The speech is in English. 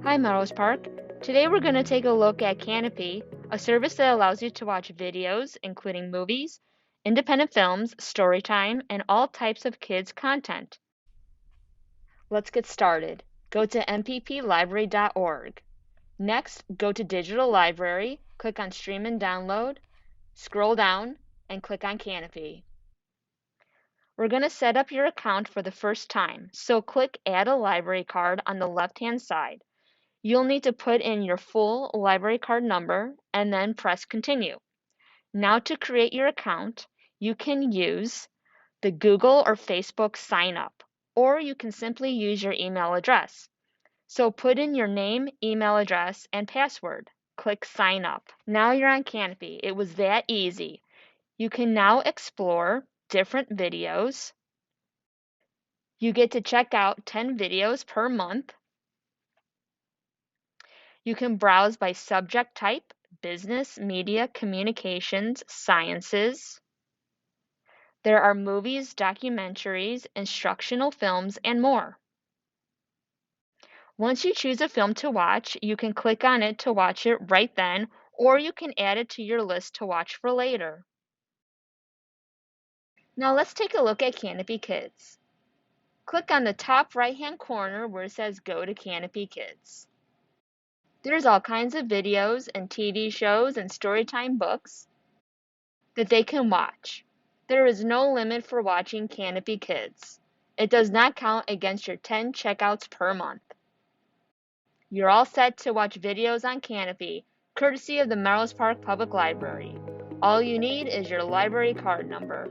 Hi Melrose Park. Today we're going to take a look at Kanopy, a service that allows you to watch videos, including movies, independent films, storytime, and all types of kids' content. Let's get started. Go to mpplibrary.org. Next, go to Digital Library, click on Stream and Download, scroll down, and click on Kanopy. We're going to set up your account for the first time, so click Add a Library Card on the left-hand side. You'll need to put in your full library card number and then press Continue. Now to create your account, you can use the Google or Facebook sign up, or you can simply use your email address. So put in your name, email address, and password. Click Sign Up. Now you're on Kanopy. It was that easy. You can now explore different videos. You get to check out 10 videos per month. You can browse by subject type, business, media, communications, sciences. There are movies, documentaries, instructional films, and more. Once you choose a film to watch, you can click on it to watch it right then, or you can add it to your list to watch for later. Now let's take a look at Kanopy Kids. Click on the top right-hand corner where it says Go to Kanopy Kids. There's all kinds of videos and TV shows and storytime books that they can watch. There is no limit for watching Kanopy Kids. It does not count against your 10 checkouts per month. You're all set to watch videos on Kanopy, courtesy of the Melrose Park Public Library. All you need is your library card number.